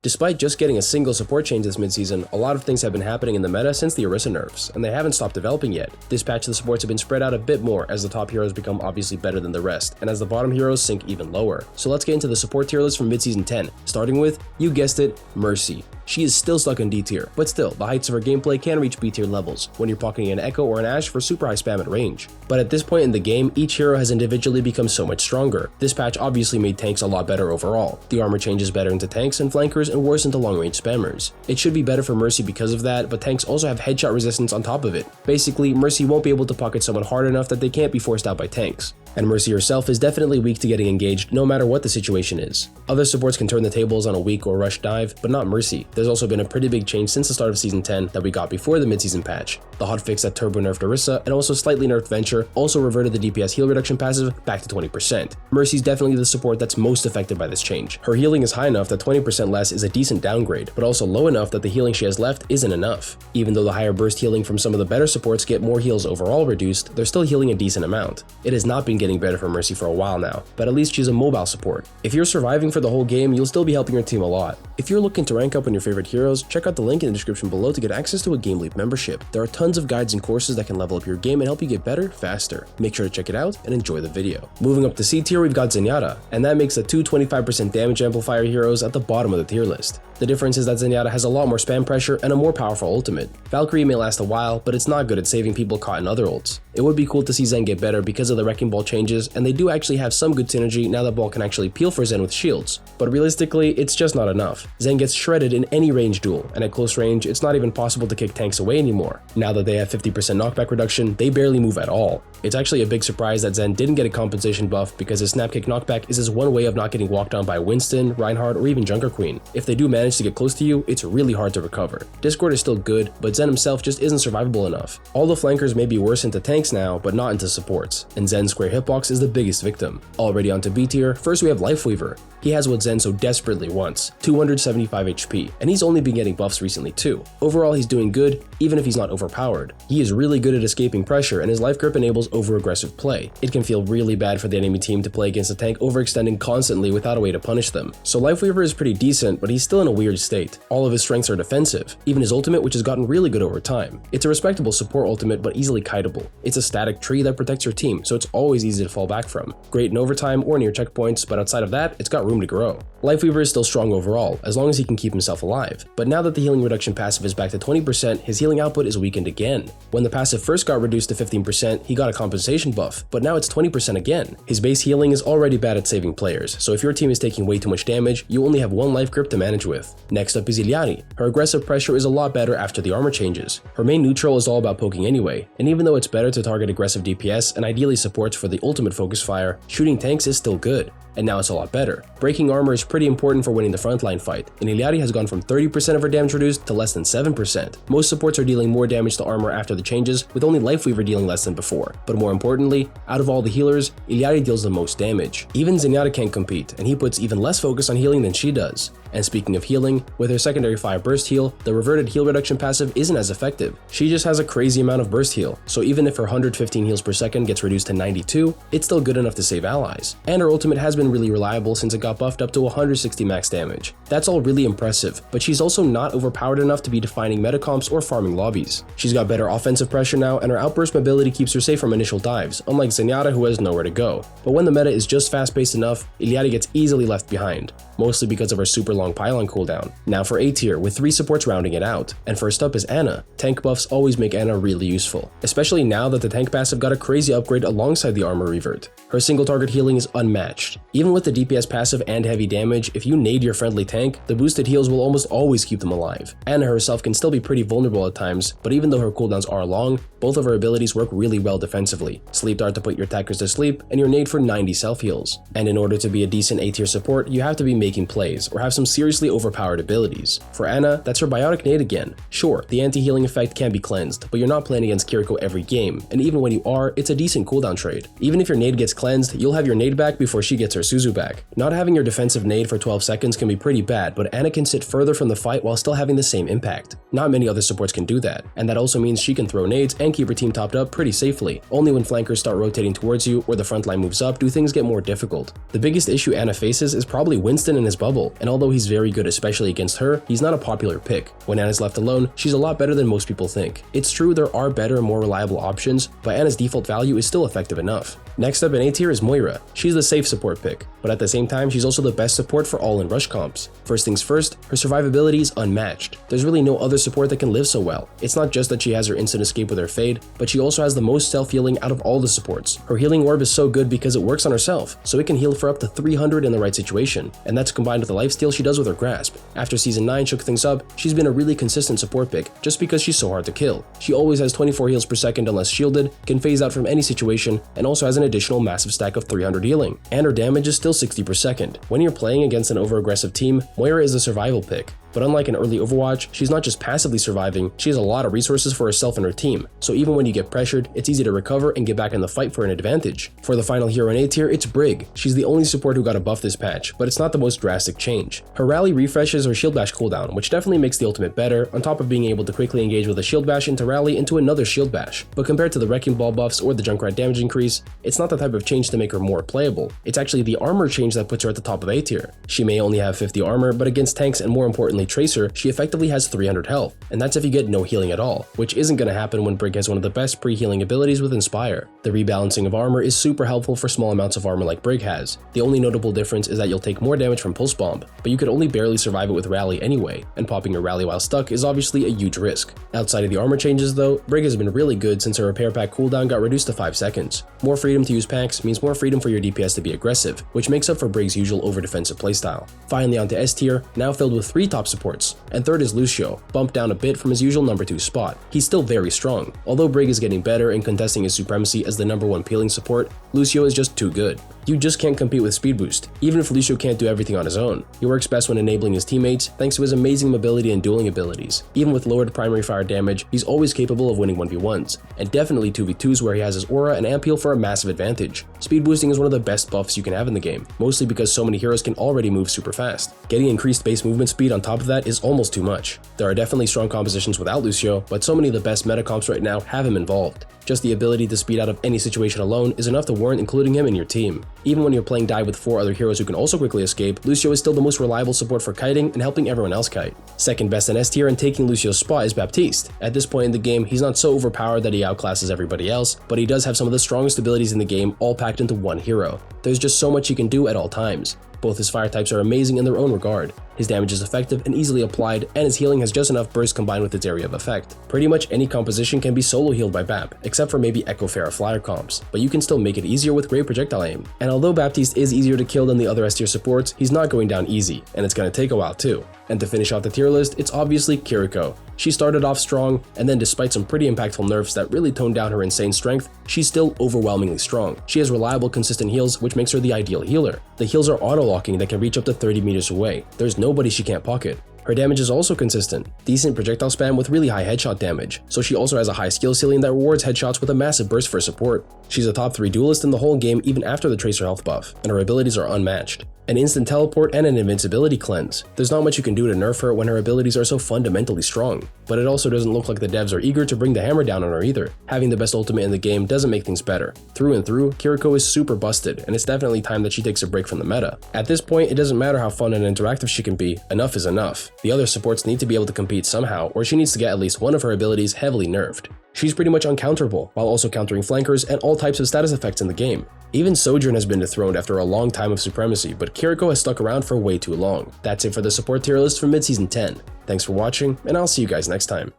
Despite just getting a single support change this midseason, a lot of things have been happening in the meta since the Orisa nerfs, and they haven't stopped developing yet. This patch the supports have been spread out a bit more as the top heroes become obviously better than the rest, and as the bottom heroes sink even lower. So let's get into the support tier list from midseason 10, starting with, you guessed it, Mercy. She is still stuck in D tier, but still, the heights of her gameplay can reach B tier levels when you're pocketing an Echo or an Ashe for super high spam at range. But at this point in the game, each hero has individually become so much stronger. This patch obviously made tanks a lot better overall. The armor changes better into tanks and flankers and worse into long range spammers. It should be better for Mercy because of that, but tanks also have headshot resistance on top of it. Basically, Mercy won't be able to pocket someone hard enough that they can't be forced out by tanks. And Mercy herself is definitely weak to getting engaged no matter what the situation is. Other supports can turn the tables on a weak or rush dive, but not Mercy. There's also been a pretty big change since the start of Season 10 that we got before the midseason patch. The hotfix that turbo nerfed Orisa and also slightly nerfed Venture also reverted the DPS heal reduction passive back to 20%. Mercy's definitely the support that's most affected by this change. Her healing is high enough that 20% less is a decent downgrade, but also low enough that the healing she has left isn't enough. Even though the higher burst healing from some of the better supports get more heals overall reduced, they're still healing a decent amount. It has not been getting better for Mercy for a while now, but at least she's a mobile support. If you're surviving for the whole game, you'll still be helping your team a lot. If you're looking to rank up on your favorite heroes, check out the link in the description below to get access to a GameLeap membership. There are tons of guides and courses that can level up your game and help you get better, faster. Make sure to check it out and enjoy the video. Moving up to C tier, we've got Zenyatta, and that makes the two 25% damage amplifier heroes at the bottom of the tier list. The difference is that Zenyatta has a lot more spam pressure and a more powerful ultimate. Valkyrie may last a while, but it's not good at saving people caught in other ults. It would be cool to see Zen get better because of the Wrecking Ball changes, and they do actually have some good synergy now that Ball can actually peel for Zen with shields. But realistically, it's just not enough. Zen gets shredded in any range duel, and at close range, it's not even possible to kick tanks away anymore. Now that they have 50% knockback reduction, they barely move at all. It's actually a big surprise that Zen didn't get a compensation buff because his snap kick knockback is his one way of not getting walked on by Winston, Reinhardt, or even Junker Queen. If they do manage to get close to you, it's really hard to recover. Discord is still good, but Zen himself just isn't survivable enough. All the flankers may be worse into tanks now, but not into supports, and Zen's square hitbox is the biggest victim. Already onto B tier, first we have Lifeweaver. He has what Zen so desperately wants, 275 HP, and he's only been getting buffs recently too. Overall, he's doing good, even if he's not overpowered. He is really good at escaping pressure, and his life grip enables over-aggressive play. It can feel really bad for the enemy team to play against a tank overextending constantly without a way to punish them. So Lifeweaver is pretty decent, but he's still in a weird state. All of his strengths are defensive, even his ultimate, which has gotten really good over time. It's a respectable support ultimate, but easily kiteable. It's a static tree that protects your team, so it's always easy to fall back from. Great in overtime or near checkpoints, but outside of that, it's got room to grow. Lifeweaver is still strong overall, as long as he can keep himself alive. But now that the healing reduction passive is back to 20%, his healing output is weakened again. When the passive first got reduced to 15%, he got a compensation buff, but now it's 20% again. His base healing is already bad at saving players, so if your team is taking way too much damage, you only have one life grip to manage with. Next up is Illari. Her aggressive pressure is a lot better after the armor changes. Her main neutral is all about poking anyway, and even though it's better to target aggressive DPS and ideally supports for the ultimate focus fire, shooting tanks is still good. And now it's a lot better. Breaking armor is pretty important for winning the frontline fight, and Illari has gone from 30% of her damage reduced to less than 7%. Most supports are dealing more damage to armor after the changes, with only Lifeweaver dealing less than before. But more importantly, out of all the healers, Illari deals the most damage. Even Zenyatta can't compete, and he puts even less focus on healing than she does. And speaking of healing, with her secondary fire burst heal, the reverted heal reduction passive isn't as effective. She just has a crazy amount of burst heal, so even if her 115 heals per second gets reduced to 92, it's still good enough to save allies. And her ultimate has been really reliable since it got buffed up to 160 max damage. That's all really impressive, but she's also not overpowered enough to be defining metacomps or farming lobbies. She's got better offensive pressure now, and her outburst mobility keeps her safe from initial dives, unlike Zenyatta who has nowhere to go. But when the meta is just fast-paced enough, Illari gets easily left behind, mostly because of her super long pylon cooldown. Now for A tier, with 3 supports rounding it out. And first up is Ana. Tank buffs always make Ana really useful, especially now that the tank passive got a crazy upgrade alongside the armor revert. Her single target healing is unmatched. Even with the DPS passive and heavy damage, if you nade your friendly tank, the boosted heals will almost always keep them alive. Ana herself can still be pretty vulnerable at times, but even though her cooldowns are long, both of her abilities work really well defensively. Sleep Dart to put your attackers to sleep, and your nade for 90 self-heals. And in order to be a decent A tier support, you have to be making plays, or have some seriously overpowered abilities. For Ana, that's her Biotic Nade again. Sure, the anti-healing effect can be cleansed, but you're not playing against Kiriko every game, and even when you are, it's a decent cooldown trade. Even if your nade gets cleansed, you'll have your nade back before she gets her Suzu back. Not having your defensive nade for 12 seconds can be pretty bad, but Ana can sit further from the fight while still having the same impact. Not many other supports can do that, and that also means she can throw nades and keep her team topped up pretty safely. Only when flankers start rotating towards you or the front line moves up do things get more difficult. The biggest issue Ana faces is probably Winston in his bubble, and although he's very good especially against her, he's not a popular pick. When Ana's left alone, she's a lot better than most people think. It's true there are better and more reliable options, but Ana's default value is still effective enough. Next up in A tier is Moira. She's the safe support pick, but at the same time she's also the best support for all in rush comps. First things first, her survivability is unmatched. There's really no other support that can live so well. It's not just that she has her instant escape with her fade, but she also has the most self-healing out of all the supports. Her healing orb is so good because it works on herself, so it can heal for up to 300 in the right situation, and that's combined with the lifesteal she does with her grasp. After Season 9 shook things up, she's been a really consistent support pick just because she's so hard to kill. She always has 24 heals per second unless shielded, can phase out from any situation, and also has an additional massive stack of 300 healing. And her damage is still 60 per second. When you're playing against an over-aggressive team, Moira is a survival pick. But unlike in early Overwatch, she's not just passively surviving, she has a lot of resources for herself and her team, so even when you get pressured, it's easy to recover and get back in the fight for an advantage. For the final hero in A tier, it's Brig. She's the only support who got a buff this patch, but it's not the most drastic change. Her rally refreshes her shield bash cooldown, which definitely makes the ultimate better, on top of being able to quickly engage with a shield bash into rally into another shield bash. But compared to the wrecking ball buffs or the Junkrat damage increase, it's not the type of change to make her more playable. It's actually the armor change that puts her at the top of A tier. She may only have 50 armor, but against tanks and more importantly Tracer, she effectively has 300 health, and that's if you get no healing at all, which isn't going to happen when Brig has one of the best pre-healing abilities with Inspire. The rebalancing of armor is super helpful for small amounts of armor like Brig has. The only notable difference is that you'll take more damage from Pulse Bomb, but you could only barely survive it with Rally anyway, and popping your Rally while stuck is obviously a huge risk. Outside of the armor changes though, Brig has been really good since her repair pack cooldown got reduced to 5 seconds. More freedom to use packs means more freedom for your DPS to be aggressive, which makes up for Brig's usual over-defensive playstyle. Finally onto S tier, now filled with 3 top supports, and third is Lucio, bumped down a bit from his usual number 2 spot. He's still very strong. Although Brig is getting better and contesting his supremacy as the number 1 peeling support, Lucio is just too good. You just can't compete with speed boost, even if Lucio can't do everything on his own. He works best when enabling his teammates thanks to his amazing mobility and dueling abilities. Even with lowered primary fire damage, he's always capable of winning 1v1s, and definitely 2v2s where he has his aura and amp heal for a massive advantage. Speed boosting is one of the best buffs you can have in the game, mostly because so many heroes can already move super fast. Getting increased base movement speed on top of that is almost too much. There are definitely strong compositions without Lucio, but so many of the best meta comps right now have him involved. Just the ability to speed out of any situation alone is enough to warrant including him in your team. Even when you're playing dive with 4 other heroes who can also quickly escape, Lucio is still the most reliable support for kiting and helping everyone else kite. Second best in S tier and taking Lucio's spot is Baptiste. At this point in the game, he's not so overpowered that he outclasses everybody else, but he does have some of the strongest abilities in the game all packed into one hero. There's just so much he can do at all times. Both his fire types are amazing in their own regard. His damage is effective and easily applied, and his healing has just enough burst combined with its area of effect. Pretty much any composition can be solo healed by Bap, except for maybe Echo Farah flyer comps, but you can still make it easier with great projectile aim. And although Baptiste is easier to kill than the other S tier supports, he's not going down easy, and it's gonna take a while too. And to finish off the tier list, it's obviously Kiriko. She started off strong, and then despite some pretty impactful nerfs that really toned down her insane strength, she's still overwhelmingly strong. She has reliable, consistent heals, which makes her the ideal healer. The heals are auto-locking that can reach up to 30 meters away. There's nobody she can't pocket. Her damage is also consistent, decent projectile spam with really high headshot damage, so she also has a high skill ceiling that rewards headshots with a massive burst for support. She's a top 3 duelist in the whole game even after the Tracer health buff, and her abilities are unmatched. An instant teleport and an invincibility cleanse. There's not much you can do to nerf her when her abilities are so fundamentally strong, but it also doesn't look like the devs are eager to bring the hammer down on her either. Having the best ultimate in the game doesn't make things better. Through and through, Kiriko is super busted, and it's definitely time that she takes a break from the meta. At this point, it doesn't matter how fun and interactive she can be, enough is enough. The other supports need to be able to compete somehow, or she needs to get at least one of her abilities heavily nerfed. She's pretty much uncounterable, while also countering flankers and all types of status effects in the game. Even Sojourn has been dethroned after a long time of supremacy, but Kiriko has stuck around for way too long. That's it for the support tier list for mid-season 10. Thanks for watching, and I'll see you guys next time.